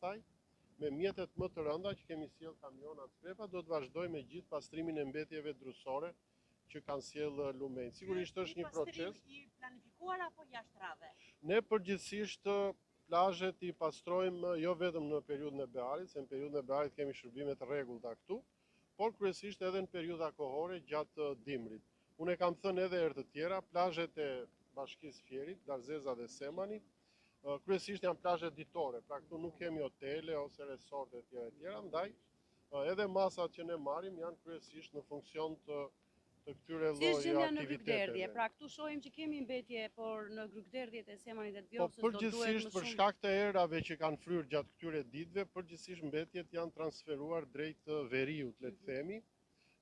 pastaj, me mjetet më të rënda që kemi sjell kamiona skrepa, do të vazhdojmë me gjithë pastrimin e mbetjeve drusore që kanë sjell lumenj. Sigurisht është një proces i planifikuar apo jashtrave? Ne përgjithsisht plazhet i pastrojmë jo vetëm në periudhën e bearit, se në periudhën e bearit kemi shërbime të rregullta këtu, por kryesisht edhe në periudha kohore gjatë dimrit. Unë e kam thënë edhe herë të tjera, plazhet e Bashkisë Fierit, Darzeza dhe Semani, kryesisht janë plazhe ditore, pra këtu nuk kemi hotele ose resorte e tjera, ndaj edhe masat që ne marrim janë kryesisht në funksion të këtyre lloj aktiviteteve. Në Grykderdhje, pra këtu shohim që kemi mbetje, por në Grykderdhjet e Semanit dhe të Vjosës do duhet më shumë. Përgjithsisht për shkak të erave që kanë fryrë gjatë këtyre ditëve, përgjithsisht mbetjet janë transferuar drejt veriut, le të themi.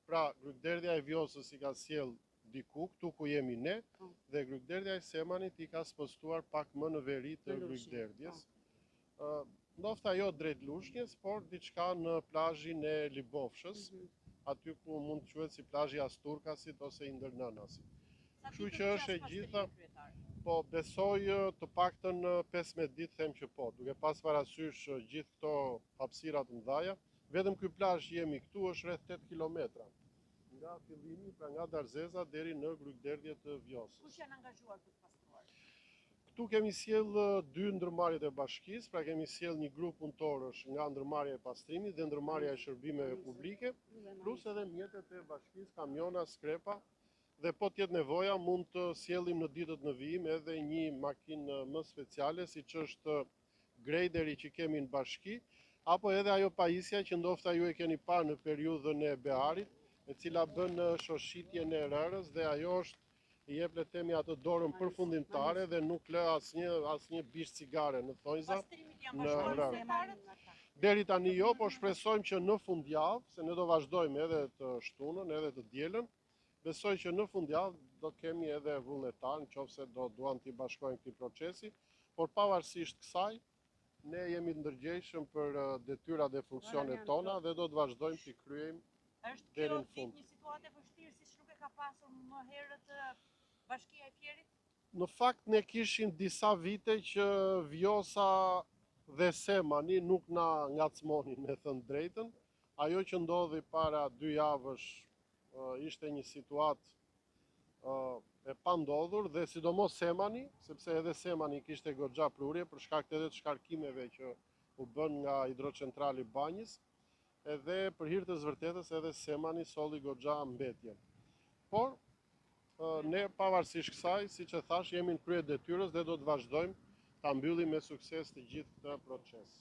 Pra Grykderdhja e Vjosës i ka sjell diku, këtu ku jemi ne, dhe Grykderdhja e Semanit i ka spostuar pak më në veri të Grykderdhjes. Ndoshta jo drejt Lushnjës, por diçka në plazhin e Libofshës, aty ku mund të quhet si plazhi Asturkasit ose i Ndërnënasit. Kështu që është e gjitha, po besoj të paktën 15 ditë them që po, duke pas parasysh gjithë këto hapësirat mëdha. Vetëm ky plazh jemi këtu është rreth 8 kilometra. Nga fillimi, pra nga Darzeza deri në Grykderdhje të Vjosës. Kush janë angazhuar për të pastruar? Këtu kemi sjell 2 ndërmarrjet e bashkisë, pra kemi sjell një grup punëtorësh nga ndërmarrja e pastrimit dhe ndërmarrja e shërbimeve publike, plus edhe mjetet e bashkisë, kamiona, skrepa, dhe po t'jetë nevoja mund të sjellim në ditët në vijim edhe një makinë më speciale, siç është graderi që kemi në bashki, apo edhe ajo pajisja që ndoshta ju e keni parë në periudhën e bearit, e cila bën shoshitjen e rërës dhe ajo është i jep le të themi atë dorën përfundimtare dhe nuk lë asnjë bish cigare në thonjza në rërë. Deri tani jo, por shpresojmë që në fundjavë, se ne do vazhdojmë edhe të shtunën, edhe të dielën, besoj që në fundjavë do kemi edhe vullnetar, nëse do duan t'i bashkojnë këtij procesi, por pavarësisht kësaj, ne jemi të ndërgjegjshëm për detyrat dhe funksionet tona dhe do të vazhdojmë t'i kryejmë deri në fund. Është kjo një situatë e vështirë siç nuk e ka pasur më herët Bashkia e Fierit? Në fakt ne kishim disa vite që Vjosa dhe Semani nuk na ngacmonin, me thënë drejtën. Ajo që ndodhi para 2 javësh ishte një situatë e pandodhur dhe sidomos Semani, sepse edhe Semani kishte goxha prurje për shkak edhe të shkarkimeve që u bën nga hidrocentrali Banjës, edhe për hir të vërtetës edhe Semani solli goxha mbetje. Por ne pavarësisht kësaj, siç e thash, jemi në krye detyrës dhe do të vazhdojmë ta mbyllim me sukses të gjithë këtë proces.